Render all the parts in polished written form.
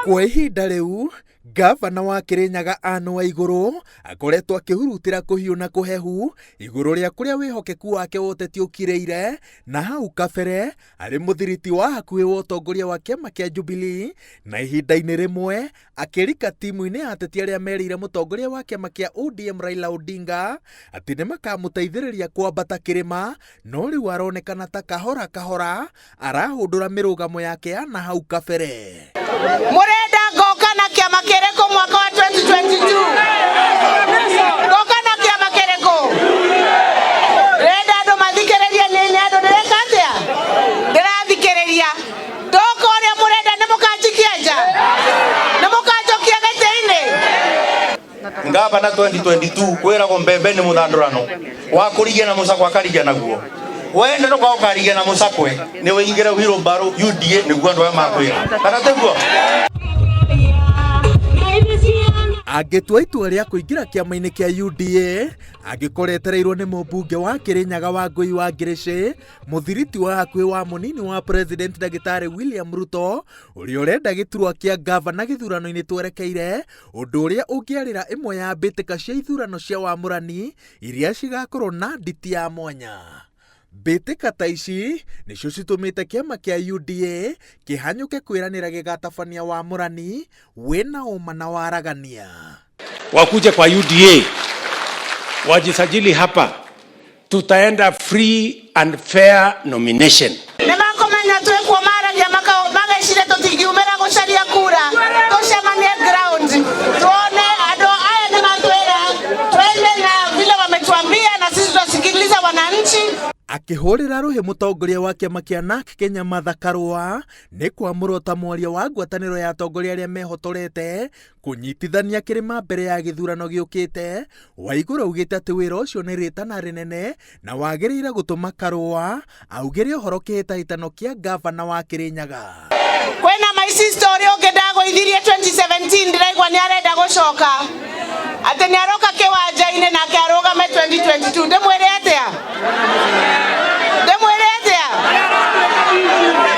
Kwa ihinda riu gavana wa Kirinyaga Anne Waiguru akoretwo akihurutira kuhiu na kuhehu iguru ria kuria wihokeku wake woteti ukireire, na hau kabere ari muthiriti wa hakuhi wa utongoria wa kiama kia Jubilee, na ihinda-ini rimwe akirika timu-ini ya ateti aria merire mutongoria wa kiama kia ODM Raila Odinga ati nimakamuteithiriria kwambata kirima, no riu aronekana ta kahora kahora arahundura mirugamo yake ya na hau kabere. Murenda ngoka na kiama kiriko mwaka wa 2022? Ngoka na kiama kiriko? Renda andu mathikiririe nini andu ndireka atia? Ndirathikiriria. Ndoko uria murenda nimukanjikia nja? Nimukanjokia giti-ini? Ngaba na 2022 kwiragwo mbembe ni muthandurano wa kurigia na mucakwa akarigia naguo. Wende no kwa ukarigia na mucakwe ni wingire wheelbarrow UDA niguo andu aya makwira kana teguo. Agitua itua ria kuingira kiama-ini kia UDA agikoretereirwo ni mumbunge wa Kirinyaga Wangui wa Ngirici, muthiriti wa hakuhi wa munini wa president Dagitari William Ruto, uria urenda giturwa kia gavana githurano-ini twerekeire, undu uria ungiarira imwe ya mbitika cia ithurano cia wamurani iria cigakorwo na nditi ya mwanya. Mbitika ta ici nicio citumite kiama kia UDA kihanyuke kwiranira gigatabania wamurani wina uma na waragania. Wakuje kwa UDA wajisajili hapa, tutaenda free and fair nomination. Nimakomenya twikwo maragia magaicire tutingiumira gucaria kura, tucemanie ground tuone andu aya nimatwira twende na vile wametuambia, na sisi tutasikiliza wananchi. Akihurira ruhi mutongoria wa kiama kia NARC Kenya Martha Karua ni kwamurwo ta mwaria wa ngwataniro ya atongoria aria mehotorete kunyitithania kirima mbere ya githurano giukite. Waiguru augite ati wira ucio ni ritana rinene na wagiriire gutuma Karua augire uhoro kihitahitano kia gavana wa Kirinyaga. Kwena my sister uria ungi ndagoithirie 2017 ndiraigwa ni arenda gucoka ati ni aroka kiwanja-ini na kiarugame 2022. Ndimwire atia? Ndimwire atia?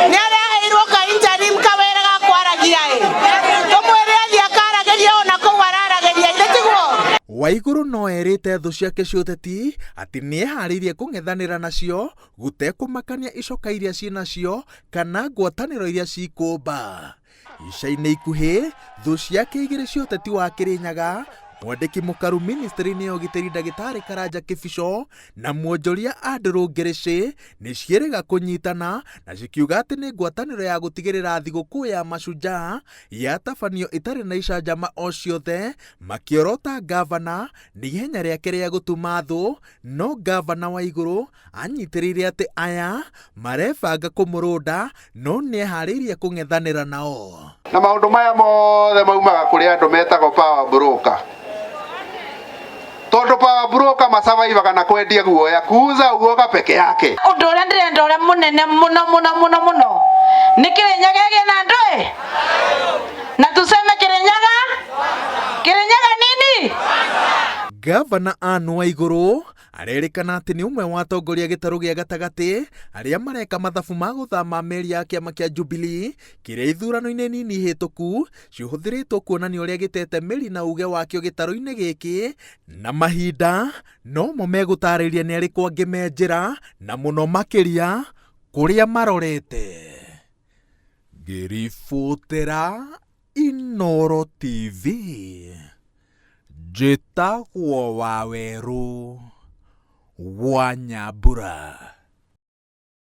Ni araheirwo ka interim kawira ga kwaragia ii? Ndimwire athia akarageria ona kuu ararageria ii tiguo? Waiguru no erite thu ciake cioteti ati ni eharirie kung'ethanira nacio gutekumakania icoka iria cinacio kana ngwataniro iria cikumba. Ica-ini ikuhi thu ciake igiri cioteti wa Kirinyaga, mwandiki mukaru ministry-ini ya ugitiri Dagitari Karanja Kibico na mwonjoria Andrew Ngirici ni cieriga kunyitana na cikiuga ati ni ngwataniro ya gutigirira thiguku ya Mashujaa yatabanio itari na icanjama o ciothe, makiorota gavana ni ihenya riake ria gutuma thu, no gavana Waiguru anyitiriire ati aya marebanga kumurunda no ni eharirie kung'ethanira nao. Na maundu maya mothe maumaga kuri andu metagwo power broker. Tondu power broker masavaivaga na kwendia guoya, kuuza uoga peke yake. Undu uria ndirenda uria munene muno ni Kirinyaga gie na ndoe, na tuseme Kirinyaga nini? Gavana Anne Waiguru arerikana ati ni umwe wa atongoria gitaru gia gatagati aria mareka mathabu ma guthama meri ya kiama kia Jubilee kiria ithurano-ini nini hituku ciuhuthiritwo kuonania uria gitete meri na uge wakio gitaru-ini giki, na mahinda no mo megutariria ni ari kwangi menjira na muno makiria kuria marorete. Ngiributira Inooro TV, njitagwo Waweru wa Nyambura.